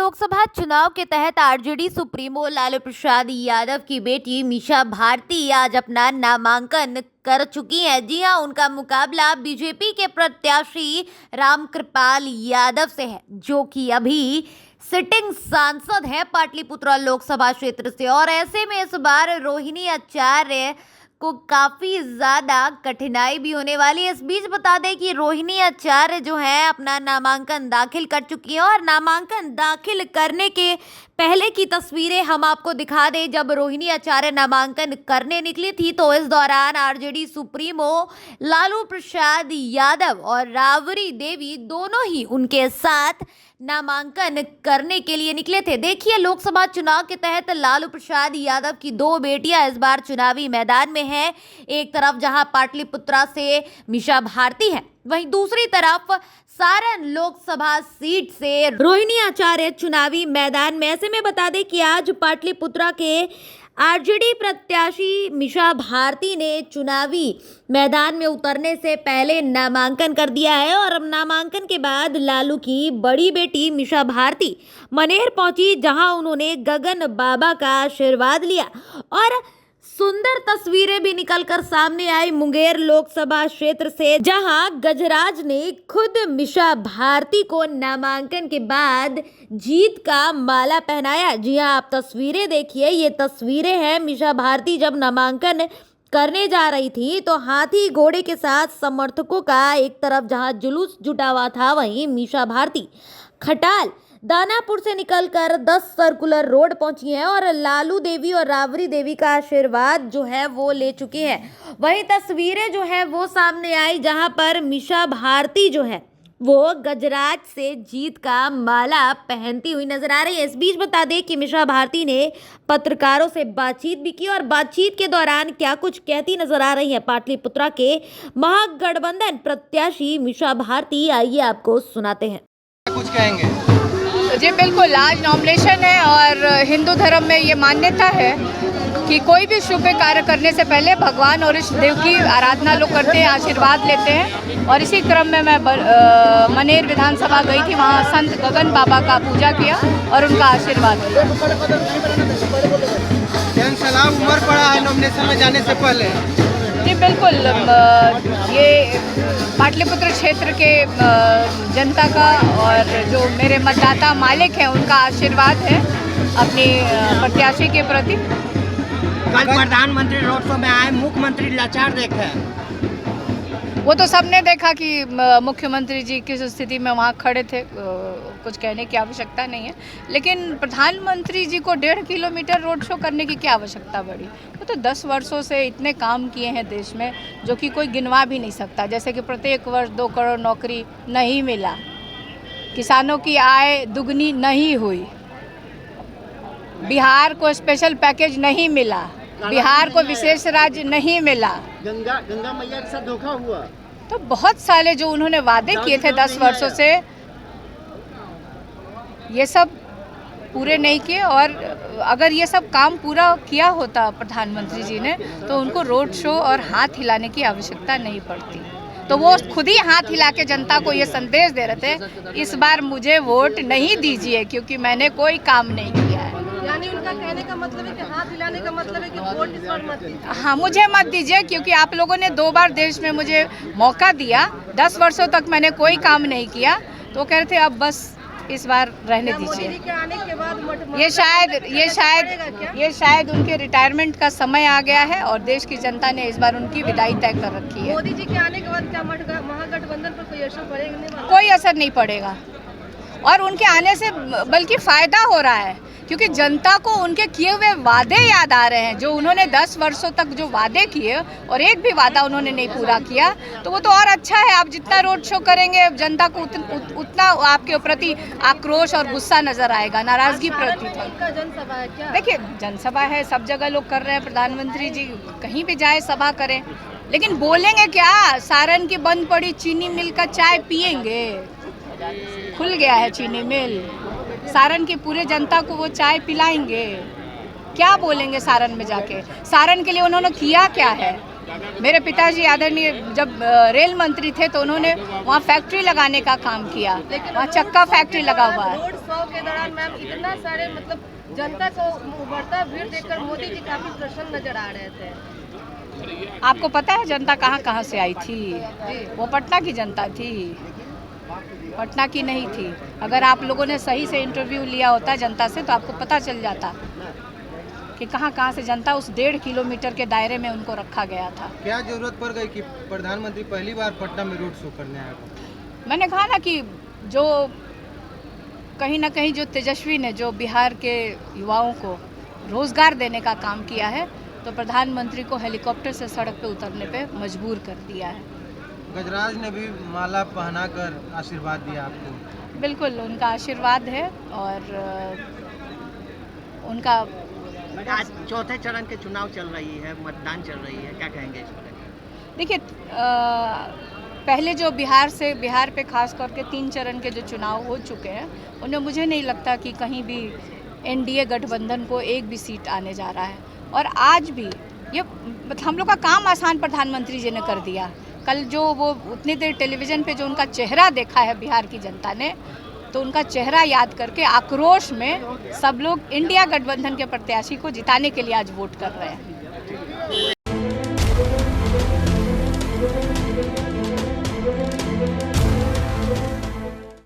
लोकसभा चुनाव के तहत आरजेडी सुप्रीमो लालू प्रसाद यादव की बेटी मीसा भारती आज अपना नामांकन कर चुकी हैं। जी हां, उनका मुकाबला बीजेपी के प्रत्याशी रामकृपाल यादव से है, जो कि अभी सिटिंग सांसद हैं पाटलिपुत्र लोकसभा क्षेत्र से। और ऐसे में इस बार रोहिणी आचार्य को काफी ज्यादा कठिनाई भी होने वाली है। इस बीच बता दें कि रोहिणी आचार्य जो है अपना नामांकन दाखिल कर चुकी हैं और नामांकन दाखिल करने के पहले की तस्वीरें हम आपको दिखा दें। जब रोहिणी आचार्य नामांकन करने निकली थी तो इस दौरान आरजेडी सुप्रीमो लालू प्रसाद यादव और राबड़ी देवी दोनों ही उनके साथ नामांकन करने के लिए निकले थे। देखिए, लोकसभा चुनाव के तहत लालू प्रसाद यादव की दो बेटियां इस बार चुनावी मैदान में हैं। एक तरफ जहां पाटलिपुत्रा से मीसा भारती है, वहीं दूसरी तरफ सारण लोकसभा सीट से रोहिणी आचार्य चुनावी मैदान में। ऐसे में बता दें कि आज पाटलिपुत्रा के आरजेडी प्रत्याशी मीसा भारती ने चुनावी मैदान में उतरने से पहले नामांकन कर दिया है और अब नामांकन के बाद लालू की बड़ी बेटी मीसा भारती मनेर पहुंची, जहां उन्होंने गगन बाबा का आशीर्वाद लिया। और सुंदर तस्वीरें भी निकलकर सामने आई मुंगेर लोकसभा क्षेत्र से, जहां गजराज ने खुद मीसा भारती को नामांकन के बाद जीत का माला पहनाया। जी हां, आप तस्वीरें देखिए, ये तस्वीरें हैं मीसा भारती जब नामांकन करने जा रही थी तो हाथी घोड़े के साथ समर्थकों का एक तरफ जहां जुलूस जुटा हुआ था, वहीं मीसा भारती खटाल दानापुर से निकलकर 10 सर्कुलर रोड पहुंची हैं और लालू देवी और राबड़ी देवी का आशीर्वाद जो है वो ले चुकी हैं। वहीं तस्वीरें जो है वो सामने आई जहां पर मीसा भारती जो है वो गजराज से जीत का माला पहनती हुई नजर आ रही है। इस बीच बता दें कि मीसा भारती ने पत्रकारों से बातचीत भी की और बातचीत के दौरान क्या कुछ कहती नजर आ रही है पाटलिपुत्रा के महागठबंधन प्रत्याशी मीसा भारती, आइए आपको सुनाते हैं। कुछ कहेंगे? जी बिल्कुल, आज नॉमिनेशन है और हिंदू धर्म में ये मान्यता है कि कोई भी शुभ कार्य करने से पहले भगवान और इष्ट देव की आराधना लोग करते हैं, आशीर्वाद लेते हैं। और इसी क्रम में मैं मनेर विधानसभा गई थी, वहाँ संत गगन बाबा का पूजा किया और उनका आशीर्वाद लिया। सलाह उम्र पड़ा है नॉमिनेशन में जाने से पहले? जी बिल्कुल, ये पाटलिपुत्र क्षेत्र के जनता का और जो मेरे मतदाता मालिक हैं उनका आशीर्वाद है अपनी प्रत्याशी के प्रति। कल प्रधानमंत्री रोड शो में आए, मुख्यमंत्री लाचार देखे, वो तो सबने देखा कि मुख्यमंत्री जी किस स्थिति में वहाँ खड़े थे, कुछ कहने की आवश्यकता नहीं है। लेकिन प्रधानमंत्री जी को 1.5 किलोमीटर रोड शो करने की क्या आवश्यकता पड़ी? वो तो 10 वर्षों से इतने काम किए हैं देश में जो कि कोई गिनवा भी नहीं सकता। जैसे कि प्रत्येक वर्ष 2 करोड़ नौकरी नहीं मिला, किसानों की आय दुगनी नहीं हुई, बिहार को स्पेशल पैकेज नहीं मिला, बिहार को विशेष राज्य नहीं मिला, गंगा मैया के साथ धोखा हुआ। तो बहुत सारे जो उन्होंने वादे किए थे 10 वर्षों से, ये सब पूरे नहीं किए। और अगर ये सब काम पूरा किया होता प्रधानमंत्री जी ने तो उनको रोड शो और हाथ हिलाने की आवश्यकता नहीं पड़ती। तो वो खुद ही हाथ हिला के जनता को ये संदेश दे रहे थे, इस बार मुझे वोट नहीं दीजिए क्योंकि मैंने कोई काम नहीं किया है। यानी उनका कहने का मतलब है कि हाथ हिलाने का मतलब है कि वोट इस बार मत दीजिए। हाँ, मुझे मत दीजिए क्योंकि आप लोगों ने 2 बार देश में मुझे मौका दिया, 10 वर्षों तक मैंने कोई काम नहीं किया, तो कह रहे थे अब बस इस बार रहने दीजिए। मोदी जी के आने के बाद ये शायद उनके रिटायरमेंट का समय आ गया है और देश की जनता ने इस बार उनकी विदाई तय कर रखी है। मोदी जी के आने के बाद क्या महागठबंधन पर कोई असर पड़ेगा? नहीं, कोई असर नहीं पड़ेगा और उनके आने से बल्कि फायदा हो रहा है क्योंकि जनता को उनके किए हुए वादे याद आ रहे हैं, जो उन्होंने 10 वर्षों तक जो वादे किए और एक भी वादा उन्होंने नहीं पूरा किया। तो वो तो और अच्छा है, आप जितना रोड शो करेंगे जनता को उतना आपके प्रति आक्रोश और गुस्सा नजर आएगा, नाराजगी प्रति। जनसभा है क्या? देखिए, जनसभा है, सब जगह लोग कर रहे हैं, प्रधानमंत्री जी कहीं भी जाए सभा करें, लेकिन बोलेंगे क्या? सारण की बंद पड़ी चीनी मिल का चाय पियेंगे? खुल गया है चीनी मिल, सारण की पूरे जनता को वो चाय पिलाएंगे? क्या बोलेंगे सारण में जाके? सारण के लिए उन्होंने किया क्या है? मेरे पिताजी आदरणीय जब रेल मंत्री थे तो उन्होंने वहाँ फैक्ट्री लगाने का काम किया, वहाँ चक्का फैक्ट्री लगा हुआ है। रोड शो के दौरान मैम इतना सारे मतलब जनता को उभरता भीड़ देखकर मोदी जी काफी प्रसन्न नजर आ रहे थे। आपको पता है जनता कहाँ कहाँ से आई थी? वो पटना की जनता थी, पटना की नहीं थी। अगर आप लोगों ने सही से इंटरव्यू लिया होता जनता से तो आपको पता चल जाता कि कहाँ कहाँ से जनता उस 1.5 किलोमीटर के दायरे में उनको रखा गया था। क्या जरूरत पड़ गई कि प्रधानमंत्री पहली बार पटना में रोड शो करने आए? मैंने कहा ना कि जो कहीं ना कहीं जो तेजस्वी ने जो बिहार के युवाओं को रोज़गार देने का काम किया है तो प्रधानमंत्री को हेलीकॉप्टर से सड़क पे उतरने पे मजबूर कर दिया है। गजराज ने भी माला पहनाकर आशीर्वाद दिया आपको। बिल्कुल उनका आशीर्वाद है और उनका आज चौथे चरण के चुनाव चल रही है, मतदान चल रही है, क्या कहेंगे इस पर? देखिए पहले जो बिहार पे खास करके 3 चरण के जो चुनाव हो चुके हैं उनमें मुझे नहीं लगता कि कहीं भी एनडीए गठबंधन को एक भी सीट आने जा रहा है। और आज भी ये हम लोग का काम आसान प्रधानमंत्री जी ने कर दिया। कल जो वो उतनी देर टेलीविज़न पे जो उनका चेहरा देखा है बिहार की जनता ने तो उनका चेहरा याद करके आक्रोश में सब लोग इंडिया गठबंधन के प्रत्याशी को जिताने के लिए आज वोट कर रहे हैं।